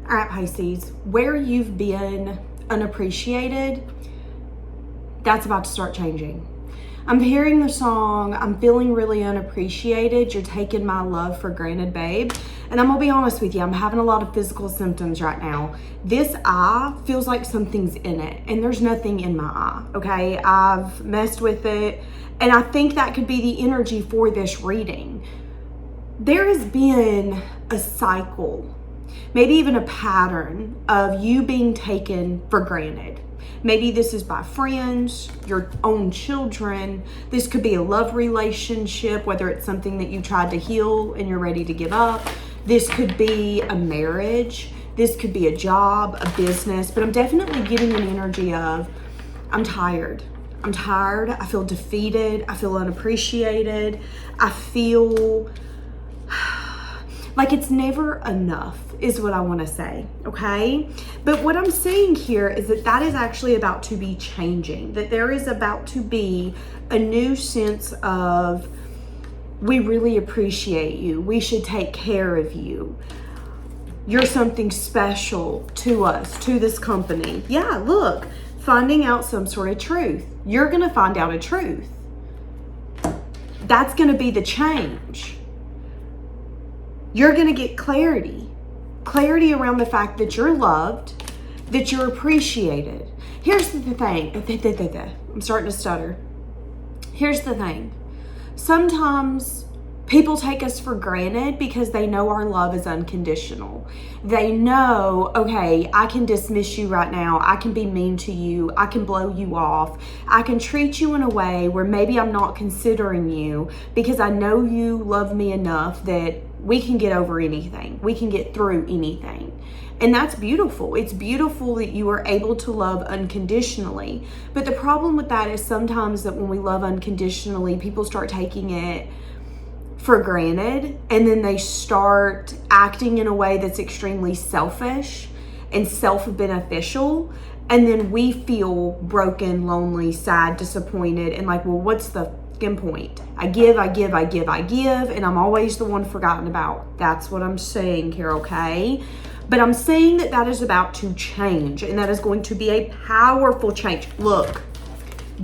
All right, Pisces, where you've been unappreciated, that's about to start changing. I'm hearing the song, I'm feeling really unappreciated. You're taking my love for granted, babe. And I'm gonna be honest with you, I'm having a lot of physical symptoms right now. This eye feels like something's in it, and there's nothing in my eye, okay? I've messed with it, and I think that could be the energy for this reading. There has been a cycle, maybe even a pattern of you being taken for granted. Maybe this is by friends, your own children. This could be a love relationship, whether it's something that you tried to heal and you're ready to give up. This could be a marriage. This could be a job, a business. But I'm definitely getting an energy of, I'm tired. I'm tired. I feel defeated. I feel unappreciated. I feel like it's never enough is what I want to say, okay? But what I'm saying here is that is actually about to be changing, that there is about to be a new sense of, we really appreciate you. We should take care of you. You're something special to us, to this company. Yeah, look, finding out some sort of truth. You're going to find out a truth. That's going to be the change. You're going to get clarity around the fact that you're loved, that you're appreciated. Here's the thing. I'm starting to stutter. Here's the thing. Sometimes people take us for granted because they know our love is unconditional. They know, okay, I can dismiss you right now. I can be mean to you. I can blow you off. I can treat you in a way where maybe I'm not considering you because I know you love me enough that we can get over anything. We can get through anything. And that's beautiful. It's beautiful that you are able to love unconditionally. But the problem with that is sometimes that when we love unconditionally, people start taking it for granted, and then they start acting in a way that's extremely selfish and self-beneficial, and then we feel broken, lonely, sad, disappointed, and like, well, what's the point? I give, and I'm always the one forgotten about. That's what I'm saying here, okay? But I'm saying that is about to change, and that is going to be a powerful change. Look,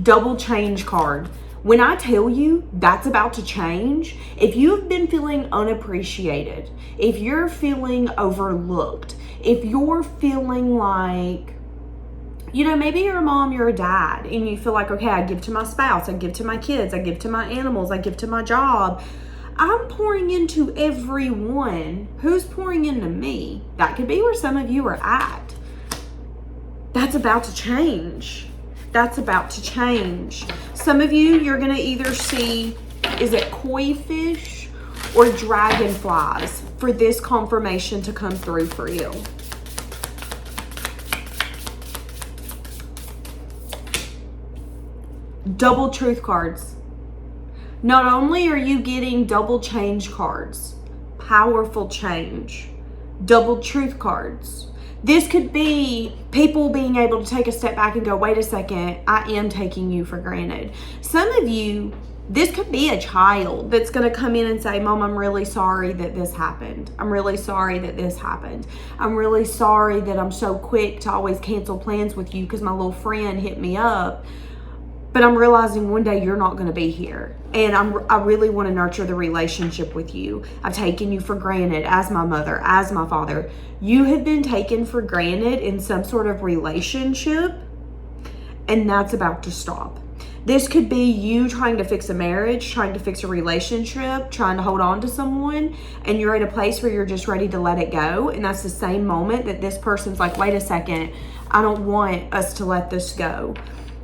double change card. When I tell you that's about to change, if you've been feeling unappreciated, if you're feeling overlooked, if you're feeling like, maybe you're a mom, you're a dad, and you feel like, okay, I give to my spouse, I give to my kids, I give to my animals, I give to my job. I'm pouring into everyone. Who's pouring into me? That could be where some of you are at. That's about to change. That's about to change. Some of you, you're going to either see, is it koi fish or dragonflies for this confirmation to come through for you. Double truth cards. Not only are you getting double change cards, powerful change, double truth cards. This could be people being able to take a step back and go, wait a second, I am taking you for granted. Some of you, this could be a child that's going to come in and say, Mom, I'm really sorry that this happened. I'm really sorry that this happened. I'm really sorry that I'm so quick to always cancel plans with you because my little friend hit me up. But I'm realizing one day you're not going to be here. And I really want to nurture the relationship with you. I've taken you for granted as my mother, as my father. You have been taken for granted in some sort of relationship, and that's about to stop. This could be you trying to fix a marriage, trying to fix a relationship, trying to hold on to someone, and you're at a place where you're just ready to let it go. And that's the same moment that this person's like, wait a second, I don't want us to let this go.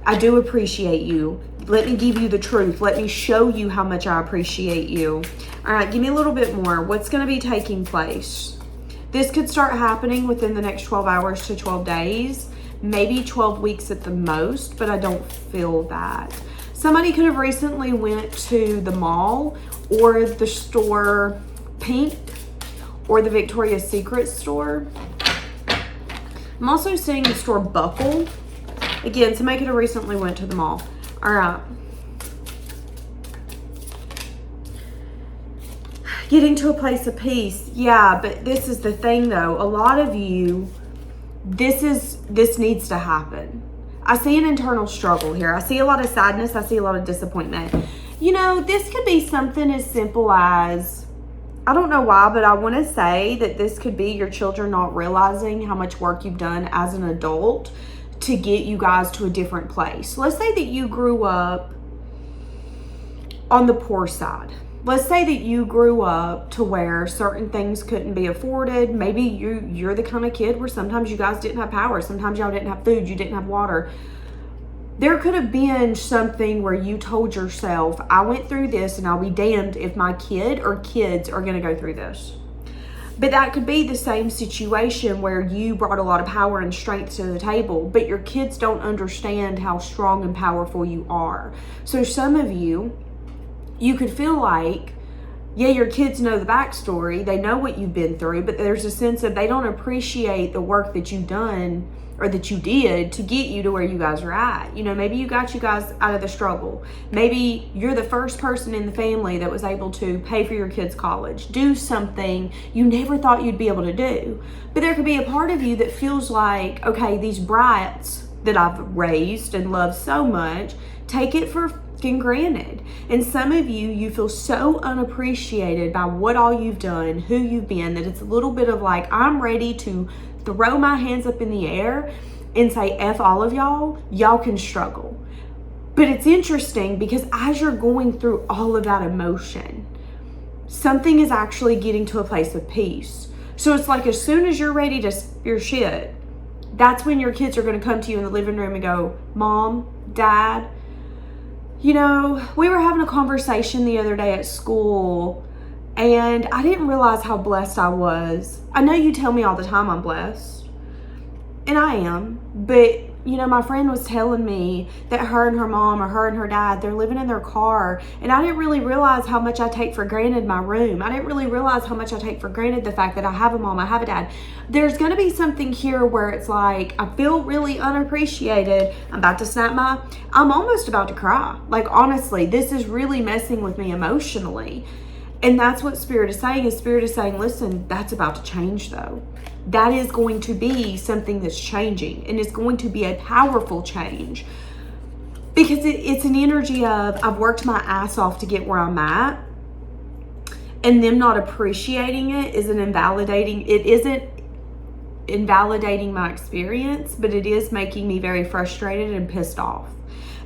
I do appreciate you. Let me give you the truth. Let me show you how much I appreciate you. All right, give me a little bit more. What's going to be taking place? This could start happening within the next 12 hours to 12 days, maybe 12 weeks at the most, but I don't feel that. Somebody could have recently went to the mall or the store Pink or the Victoria's Secret store. I'm also seeing the store Buckle. Again, somebody could have recently went to the mall. All right. Getting to a place of peace. Yeah, but this is the thing though. A lot of you, this needs to happen. I see an internal struggle here. I see a lot of sadness. I see a lot of disappointment. You know, this could be something as simple as, I don't know why, but I want to say that this could be your children not realizing how much work you've done as an adult to get you guys to a different place. Let's say that you grew up on the poor side. Let's say that you grew up to where certain things couldn't be afforded. Maybe you're the kind of kid where sometimes you guys didn't have power. Sometimes y'all didn't have food. You didn't have water. There could have been something where you told yourself, I went through this and I'll be damned if my kid or kids are going to go through this. But that could be the same situation where you brought a lot of power and strength to the table, but your kids don't understand how strong and powerful you are. So some of you could feel like, yeah, your kids know the backstory, they know what you've been through, but there's a sense of they don't appreciate the work that you've done or that you did to get you to where you guys are at. You know, maybe you got you guys out of the struggle. Maybe you're the first person in the family that was able to pay for your kids' college, do something you never thought you'd be able to do. But there could be a part of you that feels like, okay, these brats that I've raised and loved so much, take it for granted. And some of you feel so unappreciated by what all you've done, who you've been, that it's a little bit of like, I'm ready to throw my hands up in the air and say, F all of y'all can struggle. But it's interesting because as you're going through all of that emotion, something is actually getting to a place of peace. So it's like as soon as you're ready to spear shit, that's when your kids are going to come to you in the living room and go, Mom, Dad, you know, we were having a conversation the other day at school and I didn't realize how blessed I was. I know you tell me all the time I'm blessed, and I am, but you know, my friend was telling me that her and her mom or her and her dad, they're living in their car, and I didn't really realize how much I take for granted my room. I didn't really realize how much I take for granted the fact that I have a mom, I have a dad. There's going to be something here where it's like, I feel really unappreciated. I'm almost about to cry. Like, honestly, this is really messing with me emotionally. And that's what Spirit is saying. Spirit is saying, listen, that's about to change though. That is going to be something that's changing, and it's going to be a powerful change because it's an energy of, I've worked my ass off to get where I'm at, and them not appreciating it isn't invalidating my experience, but it is making me very frustrated and pissed off.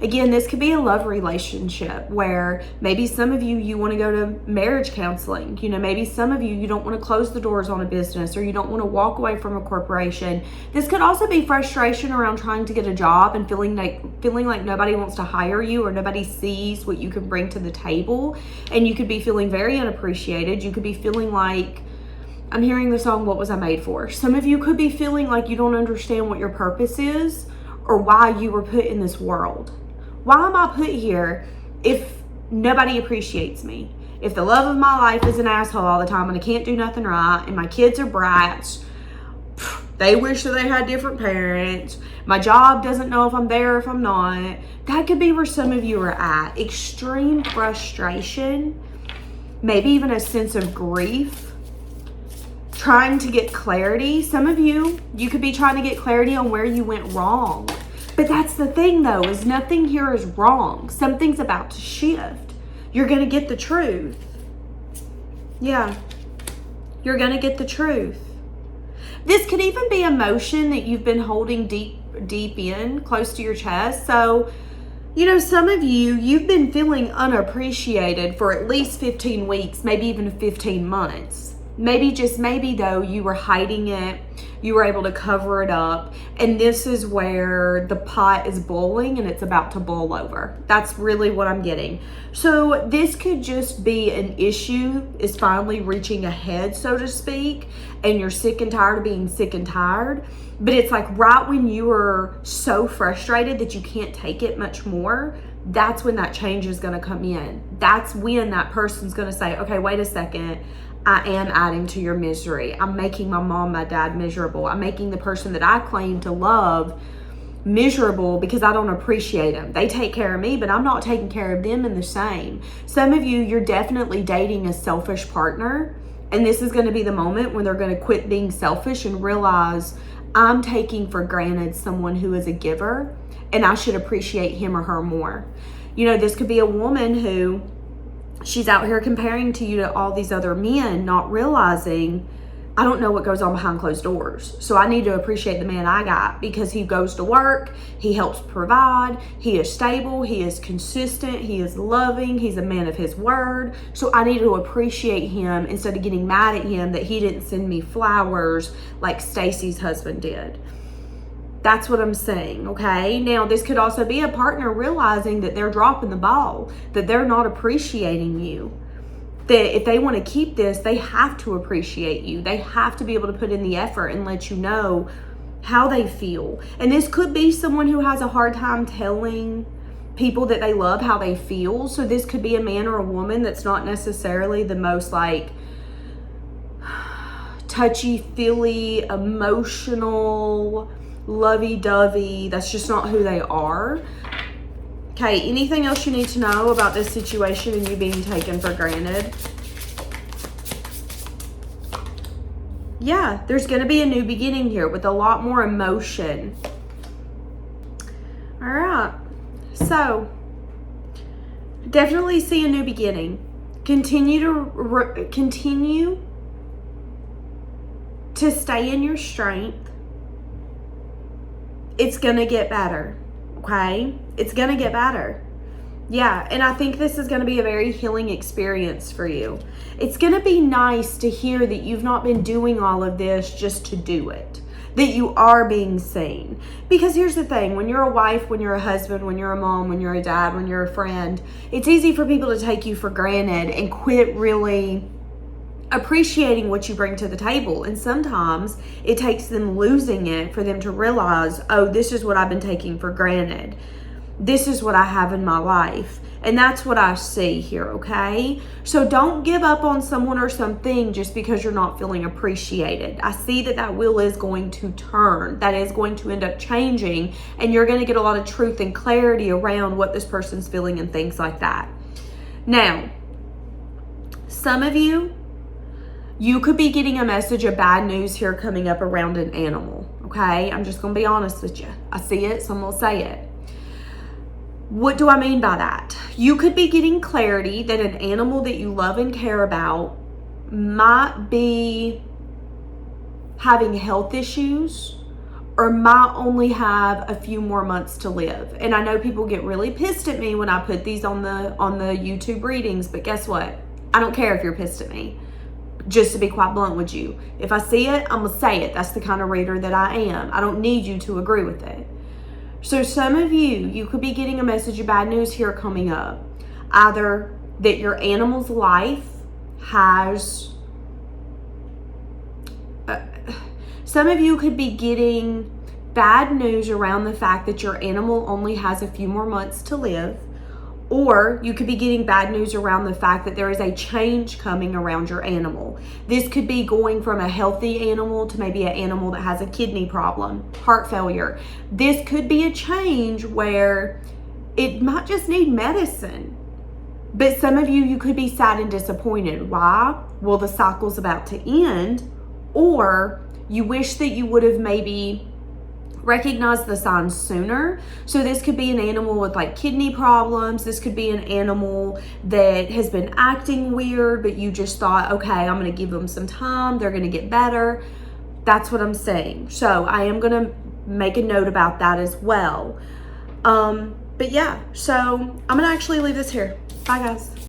Again, this could be a love relationship where maybe some of you want to go to marriage counseling. You know, maybe some of you don't want to close the doors on a business, or you don't want to walk away from a corporation. This could also be frustration around trying to get a job and feeling like nobody wants to hire you or nobody sees what you can bring to the table. And you could be feeling very unappreciated. You could be feeling like, I'm hearing the song, What Was I Made For? Some of you could be feeling like you don't understand what your purpose is or why you were put in this world. Why am I put here if nobody appreciates me? If the love of my life is an asshole all the time and I can't do nothing right, and my kids are brats, they wish that they had different parents, my job doesn't know if I'm there or if I'm not. That could be where some of you are at. Extreme frustration, maybe even a sense of grief, trying to get clarity. Some of you could be trying to get clarity on where you went wrong. But that's the thing though, is nothing here is wrong. Something's about to shift. You're going to get the truth. Yeah, you're going to get the truth. This could even be emotion that you've been holding deep in, close to your chest. So, you know, some of you've been feeling unappreciated for at least 15 weeks, maybe even 15 months. Maybe though, you were hiding it, you were able to cover it up, and this is where the pot is boiling and it's about to boil over. That's really what I'm getting. So this could just be an issue is finally reaching a head, so to speak, and you're sick and tired of being sick and tired. But it's like right when you are so frustrated that you can't take it much more, that's when that change is going to come in. That's when that person's going to say, okay, wait a second. I am adding to your misery. I'm making my mom, my dad miserable. I'm making the person that I claim to love miserable because I don't appreciate them. They take care of me, but I'm not taking care of them in the same. Some of you, you're definitely dating a selfish partner, and this is going to be the moment when they're going to quit being selfish and realize, I'm taking for granted someone who is a giver, and I should appreciate him or her more. You know, this could be a woman who, she's out here comparing to you to all these other men, not realizing, I don't know what goes on behind closed doors. So I need to appreciate the man I got because he goes to work, he helps provide, he is stable, he is consistent, he is loving, he's a man of his word. So I need to appreciate him instead of getting mad at him that he didn't send me flowers like Stacy's husband did. That's what I'm saying, okay? Now, this could also be a partner realizing that they're dropping the ball, that they're not appreciating you. That if they want to keep this, they have to appreciate you. They have to be able to put in the effort and let you know how they feel. And this could be someone who has a hard time telling people that they love how they feel. So this could be a man or a woman that's not necessarily the most like touchy-feely, emotional, lovey-dovey. That's just not who they are. Okay, anything else you need to know about this situation and you being taken for granted? Yeah, there's going to be a new beginning here with a lot more emotion. All right, so definitely see a new beginning. Continue to stay in your strength. It's going to get better. Okay, it's going to get better. Yeah, and I think this is going to be a very healing experience for you. It's going to be nice to hear that you've not been doing all of this just to do it, that you are being seen. Because here's the thing, when you're a wife, when you're a husband, when you're a mom, when you're a dad, when you're a friend, it's easy for people to take you for granted and quit really appreciating what you bring to the table. And sometimes it takes them losing it for them to realize, oh, this is what I've been taking for granted. This is what I have in my life. And that's what I see here, okay? So don't give up on someone or something just because you're not feeling appreciated. I see that that wheel is going to turn. That is going to end up changing. And you're going to get a lot of truth and clarity around what this person's feeling and things like that. Now, some of you could be getting a message of bad news here coming up around an animal, okay? I'm just going to be honest with you. I see it, so I'm going to say it. What do I mean by that? You could be getting clarity that an animal that you love and care about might be having health issues or might only have a few more months to live. And I know people get really pissed at me when I put these on the YouTube readings, but guess what? I don't care if you're pissed at me. Just to be quite blunt with you. If I see it, I'm going to say it. That's the kind of reader that I am. I don't need you to agree with it. So some of you could be getting a message of bad news here coming up. Either that your animal's life has... some of you could be getting bad news around the fact that your animal only has a few more months to live. Or you could be getting bad news around the fact that there is a change coming around your animal. This could be going from a healthy animal to maybe an animal that has a kidney problem, heart failure. This could be a change where it might just need medicine. But some of you could be sad and disappointed. Why? Well, the cycle's about to end. Or you wish that you would have maybe recognize the signs sooner. So this could be an animal with like kidney problems. This could be an animal that has been acting weird, but you just thought, okay, I'm going to give them some time. They're going to get better. That's what I'm saying. So I am going to make a note about that as well. But yeah, so I'm going to actually leave this here. Bye guys.